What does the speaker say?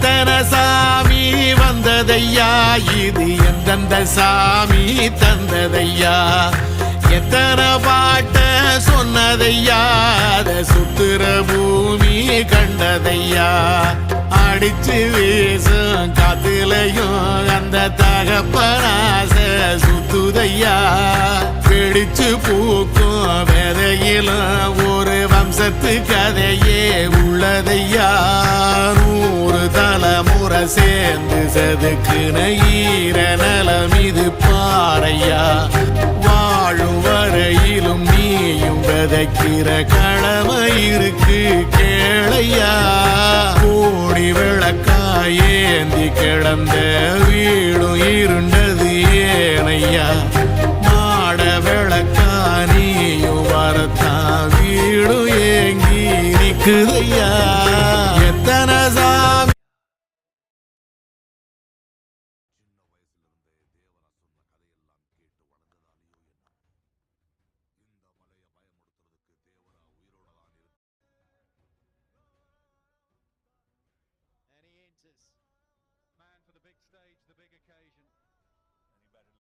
எத்தனை சாமி வந்ததையா, இது எந்தெந்த சாமி தந்ததையா, எத்தனை பாட்ட சொன்னதையா, அத சுத்துற பூமி கண்டதையா, அடிச்சு வீசும் காத்துலையும் அந்த தகப்பனாச சுத்துதையா, பிடிச்சு பூக்கும் விதையிலும் ஒரு வம்சத்து கதையே உள்ளதையா, 100 தலைமுறை சேர்ந்து செதுக்குன ஈர நலம் இது பாறையா, வாழும் வரையிலும் நீயும் விதைக்கிற கடமை இருக்கு கேளையா, கோடி விளக்காயேந்தி கிடந்த வீடும் இருண்டது ஏனையா, மாட விளக்கா நீயும் வரத்தான் வீடும் ஏங்கி நிக்குதையா, எத்தனை சாமி and he enters. Man for the big stage, the big occasion.